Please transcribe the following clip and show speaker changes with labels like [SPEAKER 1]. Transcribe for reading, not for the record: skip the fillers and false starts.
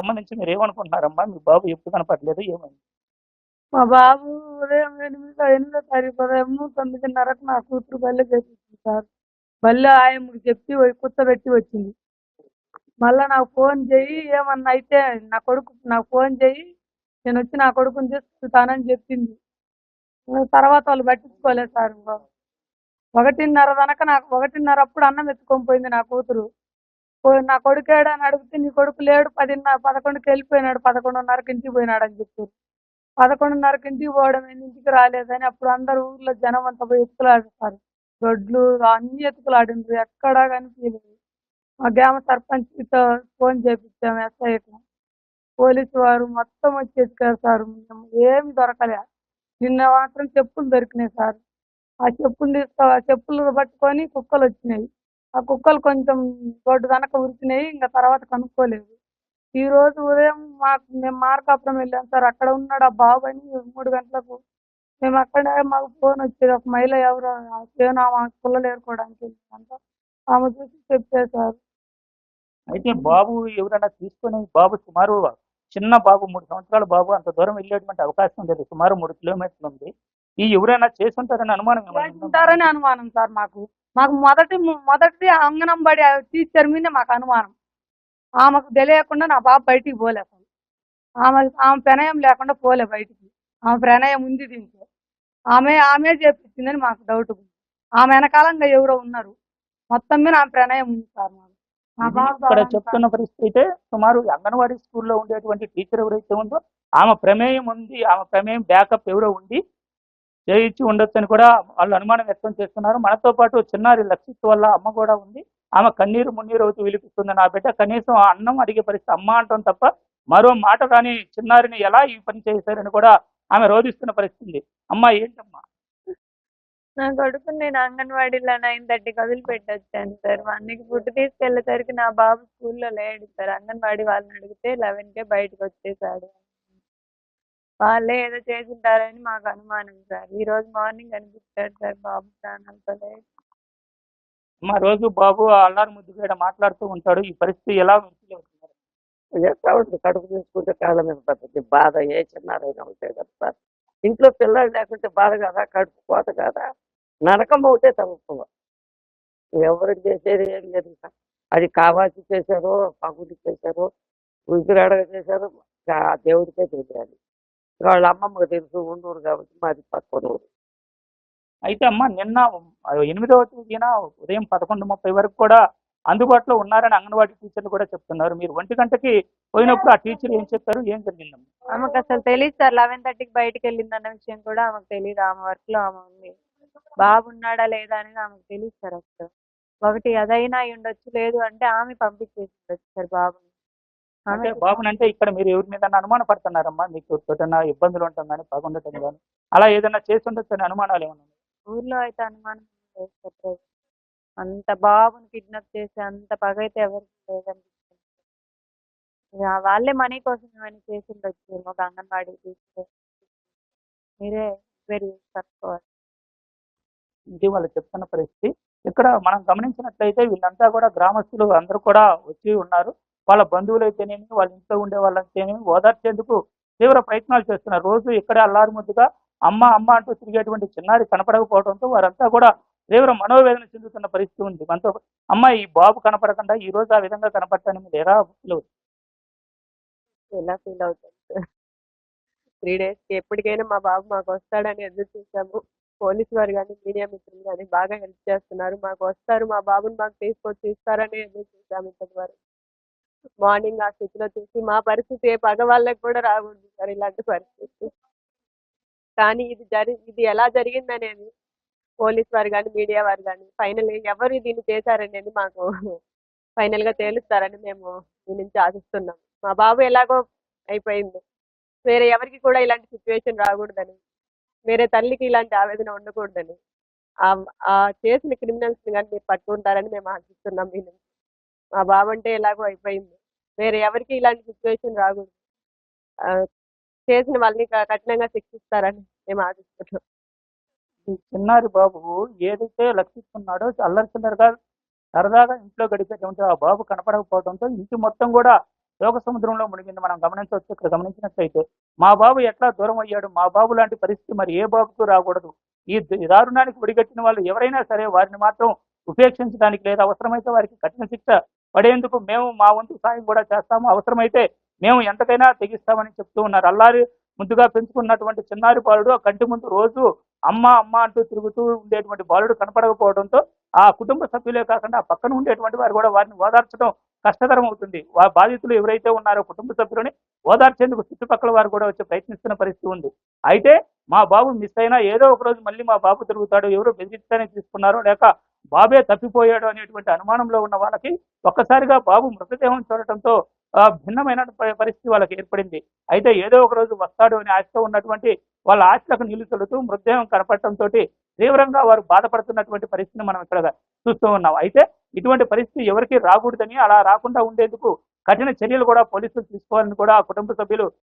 [SPEAKER 1] సంబంధించి మీరు ఏమనుకుంటున్నారమ్మా? మీ బాబు ఎప్పుడు కనపడలేదు ఏమైంది?
[SPEAKER 2] మా బాబు ఉదయం 8 తారీఖు ఉదయం 9:30కు నా కూతురు బళ్ళో చేపించింది సార్. బళ్ళో ఆయమ్మకి చెప్పి కూర్చోబెట్టి వచ్చింది. మళ్ళా నాకు ఫోన్ చేయి ఏమన్నా అయితే నాకు ఫోన్ చేయి, నేను వచ్చి నా కొడుకుని తీసుకుంటానని చెప్పింది. తర్వాత వాళ్ళు పట్టించుకోలేదు సార్. 1:30 దాకా నాకు 1:30 అప్పుడు అన్నం ఎత్తుకొని పోయింది నా కూతురు. నా కొడుకేడు అని అడిగితే నీ కొడుకు లేడు 11కి వెళ్ళిపోయినాడు, 11:30కి ఇంటికి పోయినాడు అని చెప్పారు. 11:30కి ఇంటికి పోవడం ఏంది, ఇంటికి రాలేదని అప్పుడు అందరు ఊర్లో జనం అంతా పోయి ఎత్తుకులాడతారు. దొడ్లు అన్ని ఎత్తుకులాడిండ్రు, ఎక్కడా కనిపించలేదు. మా గ్రామ సర్పంచ్తో ఫోన్ చేపించాము, ఎస్ఐకి. పోలీసు వారు మొత్తం వచ్చి ఎత్తుకారు సార్. ఏమి దొరకలే. నిన్న మాత్రం చెప్పులు దొరికినాయి సార్. ఆ చెప్పులు పట్టుకొని కుక్కలు వచ్చినాయి. ఆ కుక్కలు కొంచెం రోడ్డు వెనక ఉరికినాయి, ఇంకా తర్వాత కనుక్కోలేదు. ఈ రోజు ఉదయం మేము మార్కాపురం వెళ్ళాం సార్. అక్కడ ఉన్నాడు ఆ బాబు అని 3 గంటలకు. మేము అక్కడే మాకు ఫోన్ వచ్చేది. ఒక మహిళ ఎవరో చేను ఆమె పుల్లలు ఏరుకోవడానికి వెళ్ళిందంట. ఆమె చూసి చెప్పారు సార్.
[SPEAKER 1] అయితే బాబు ఎవరైనా తీసుకొని బాబు సుమారు చిన్న బాబు 3 సంవత్సరాల బాబు అంత దూరం వెళ్ళేటువంటి అవకాశం లేదు. సుమారు 3 కిలోమీటర్లు ఉంది. ఈ ఎవరైనా చేసుంటారని అనుమానం ఏమైనా ఉందా?
[SPEAKER 2] ఉంటారని అనుమానం సార్ మాకు. మాకు మొదటి అంగనంబడి టీచర్ మీదే మాకు అనుమానం. ఆమెకు తెలియకుండా నా బాబు బయటికి పోలే అసలు. ఆమె ప్రణయం లేకుండా పోలే బయటికి. ఆమె ప్రణయం ఉంది దీంట్లో. ఆమె చేపించిందని మాకు డౌట్. ఆమె వెనకాలంగా ఎవరో ఉన్నారు. మొత్తం మీద ఆమె ప్రణయం ఉంది సార్ మాకు. మా
[SPEAKER 1] ఇది
[SPEAKER 2] బాబు
[SPEAKER 1] ఇక్కడ
[SPEAKER 2] ద్వారా
[SPEAKER 1] చెప్తున్న పరిస్థితి అయితే సుమారు అంగన్వాడీ స్కూల్లో ఉండేటువంటి టీచర్ ఎవరైతే ఉందో ఆమె ప్రమేయం ఉంది, ఆమె ప్రమేయం బ్యాకప్ ఎవరో ఉండి చేయించి ఉండొచ్చని కూడా వాళ్ళు అనుమానం వ్యక్తం చేస్తున్నారు. మనతో పాటు చిన్నారి లక్షిత్ వల్ల అమ్మ కూడా ఉంది. ఆమె కన్నీరు మున్నీరు అవుతూ విలిపిస్తుంది. నా బిడ్డ కనీసం అన్నం అడిగే పరిస్థితి అమ్మ అంటాం తప్ప మరో మాట కానీ చిన్నారిని ఎలా ఈ పని చేశారని కూడా ఆమె రోధిస్తున్న పరిస్థితి. అమ్మ ఏంటమ్మా?
[SPEAKER 3] నా కొడుకుని నేను అంగన్వాడీలో 9:30కి వదిలిపెట్టొచ్చాను సార్. వానికి ఫుడ్ తీసుకెళ్లేసరికి నా బాబు స్కూల్లో లేడు సార్. అంగన్వాడీ వాళ్ళని అడిగితే 11కే బయటకు వచ్చేసాడు. వాళ్ళే ఏదో చేసింటారని మాకు అనుమానం సార్. ఈ రోజు మార్నింగ్ కనిపించాడు సార్ బాబు ప్రాణాలతో లేడు.
[SPEAKER 1] అమ్మ రోజు బాబు అల్లారు ముద్దుగా మాట్లాడుతూ ఉంటాడు. ఈ పరిస్థితి ఎలా ఫీల్ అవుతున్నారు?
[SPEAKER 4] ఎట్లా ఉంటుంది కడుపు తీసుకుంటే కాళ్ళ మీద పడుతుంది బాధ. ఏ చిన్నారైనా ఉంటాయి కదా సార్. ఇంట్లో పిల్లలు లేకుంటే బాధ కదా, కడుపు కోత కదా, నరకం అవుతే తక్కువ. ఎవరికి చేసేది ఏం లేదు సార్. అది కావాల్సి చేశారో పగులు చేశారో ఉసిరాడగా చేశారో ఆ దేవుడికే తెలియాలి. వాళ్ళ అమ్మమ్మకు తెలుసు, ఉండూరు కాబట్టి మాది పక్కన ఊరు.
[SPEAKER 1] అయితే అమ్మ నిన్న 8వ తేదీన ఉదయం 11:30 వరకు కూడా అందుబాటులో ఉన్నారని అంగన్వాడీ టీచర్లు కూడా చెప్తున్నారు. మీరు 1 గంటకి పోయినప్పుడు ఆ టీచర్ ఏం చెప్పారు? ఏం జరిగిందమ్మా?
[SPEAKER 3] ఆమెకు అసలు తెలియదు సార్. 11:30కి బయటకు వెళ్ళిందన్న విషయం కూడా ఆమెకు తెలియదు. ఆమె వర్క్ లో ఆమె ఉంది. బాబు ఉన్నాడా లేదా అనేది ఆమెకు తెలియదు సార్ అసలు. ఒకటి అదైనా అయి ఉండొచ్చు, లేదు అంటే ఆమె పంపించేసి ఉండొచ్చు సార్ బాబుని. ఆమె
[SPEAKER 1] అంటే బాబునంటే ఇక్కడ మీరు ఎవరి మీద అనుమాన పడుతున్నారమ్మా? మీకు ఏదైనా ఇబ్బందులు ఉంటాం కానీ బాగుండటం కానీ అలా ఏదైనా చేసి ఉండొచ్చు అనే అనుమానాలు ఏమన్నా ఉన్నాయా?
[SPEAKER 3] ఊర్లో అయితే అనుమానం లేదు సార్. అంత బాబుని కిడ్నాప్ చేసి అంత పగ అయితే ఎవరికి లేదనిపిస్తుంది. ఇక వాళ్ళే మనీ కోసం ఏమైనా చేసి ఉండొచ్చు. ఒక అంగన్వాడీ తీసుకు మీరే ఎంక్వైరీ కనుక్కోవాలి.
[SPEAKER 1] ఇది వాళ్ళు చెప్తున్న పరిస్థితి. ఇక్కడ మనం గమనించినట్లయితే వీళ్ళంతా కూడా గ్రామస్తులు అందరూ కూడా వచ్చి ఉన్నారు. వాళ్ళ బంధువులు అయితేనేమి, వాళ్ళ ఇంట్లో ఉండే వాళ్ళైతేనేమి ఓదార్చేందుకు తీవ్ర ప్రయత్నాలు చేస్తున్నారు. రోజు ఇక్కడే అల్లారు ముద్దుగా అమ్మ అమ్మ అంటూ తిరిగేటువంటి చిన్నారి కనపడకపోవడంతో వారంతా కూడా తీవ్ర మనోవేదన చెందుతున్న పరిస్థితి ఉంది. మనతో అమ్మ ఈ బాబు కనపడకుండా ఈ రోజు ఆ విధంగా కనపడటానికి మీరు ఎలా ఫీల్ అవుతుంది?
[SPEAKER 5] ఎలా ఫీల్ అవుతాం సార్. 3 డేస్కి ఎప్పటికైనా మా బాబు మాకు వస్తాడని ఎదురు చూసాము. పోలీసు వారు కానీ మీడియా మిత్రులు కానీ బాగా హెల్ప్ చేస్తున్నారు. మాకు వస్తారు, మా బాబుని మాకు తీసుకొచ్చి ఇస్తారని ఎదురు చూసాము ఇప్పటి వరకు. మార్నింగ్ ఆ స్థితిలో చూసి మా పరిస్థితి ఏ పగ వాళ్ళకి కూడా రాకూడదు సార్ ఇలాంటి పరిస్థితి. కానీ ఇది ఎలా జరిగిందనేది పోలీసు వారు కానీ మీడియా వారు కానీ ఫైనల్ ఎవరు దీన్ని చేశారనేది మాకు ఫైనల్ గా తేలుస్తారని మేము దీని నుంచి ఆశిస్తున్నాం. మా బాబు ఎలాగో అయిపోయింది, వేరే ఎవరికి కూడా ఇలాంటి సిచ్యువేషన్ రాకూడదని, వేరే తల్లికి ఇలాంటి ఆవేదన ఉండకూడదని, ఆ చేసిన క్రిమినల్స్ కానీ మీరు పట్టుకుంటారని మేము ఆశిస్తున్నాం. మీ నుంచి మా బాబు అంటే ఎలాగో అయిపోయింది, వేరే ఎవరికి ఇలాంటి సిచ్యువేషన్ రాకూడదు. ఆ, చేసిన వాళ్ళని కఠినంగా శిక్షిస్తారని మేము ఆశిస్తున్నాం.
[SPEAKER 1] ఈ చిన్నారి బాబు ఏదైతే లక్షిస్తున్నాడో అల్లరి చిల్లరగా సరదాగా ఇంట్లో గడిపేటువంటి ఆ బాబు కనపడకపోవడంతో ఇంటి మొత్తం కూడా శోక సముద్రంలో మునిగింది మనం గమనించవచ్చు. ఇక్కడ గమనించినట్లయితే మా బాబు ఎట్లా దూరం అయ్యాడు, మా బాబు లాంటి పరిస్థితి మరి ఏ బాబుకు రాకూడదు. ఈ దారుణానికి ఒడిగట్టిన వాళ్ళు ఎవరైనా సరే వారిని మాత్రం ఉపేక్షించడానికి లేదా అవసరమైతే వారికి కఠిన శిక్ష పడేందుకు మేము మా వంతు సాయం కూడా చేస్తాము. అవసరమైతే మేము ఎంతకైనా తెగిస్తామని చెప్తూ ఉన్నారు. అల్లారి ముద్దుగా పెంచుకున్నటువంటి చిన్నారి బాలుడు ఆ కంటి ముందు రోజు అమ్మ అమ్మ అంటూ తిరుగుతూ ఉండేటువంటి బాలుడు కనపడకపోవడంతో ఆ కుటుంబ సభ్యులే కాకుండా ఆ పక్కన ఉండేటువంటి వారు కూడా వారిని ఓదార్చడం కష్టతరం అవుతుంది. బాధితులు ఎవరైతే ఉన్నారో కుటుంబ సభ్యులని ఓదార్చేందుకు చుట్టుపక్కల వారు కూడా వచ్చి ప్రయత్నిస్తున్న పరిస్థితి ఉంది. అయితే మా బాబు మిస్ అయినా ఏదో ఒక రోజు మళ్ళీ మా బాబు తిరుగుతాడు, ఎవరు బెదిరిస్తానే తీసుకున్నారో లేక బాబే తప్పిపోయాడు అనేటువంటి అనుమానంలో ఉన్న వాళ్ళకి ఒక్కసారిగా బాబు మృతదేహం చూడటంతో భిన్నమైన పరిస్థితి వాళ్ళకి ఏర్పడింది. అయితే ఏదో ఒక రోజు వస్తాడు అని ఆశతో ఉన్నటువంటి వాళ్ళ ఆశలకు నీళ్లు చల్లుతూ మృతదేహం కనపడటంతో తీవ్రంగా వారు బాధపడుతున్నటువంటి పరిస్థితిని మనం ఇక్కడ చూస్తూ ఉన్నాం. అయితే ఇటువంటి పరిస్థితి ఎవరికి రాకూడదని, అలా రాకుండా ఉండేందుకు కఠిన చర్యలు కూడా పోలీసులు తీసుకోవాలని కూడా ఆ కుటుంబ సభ్యులు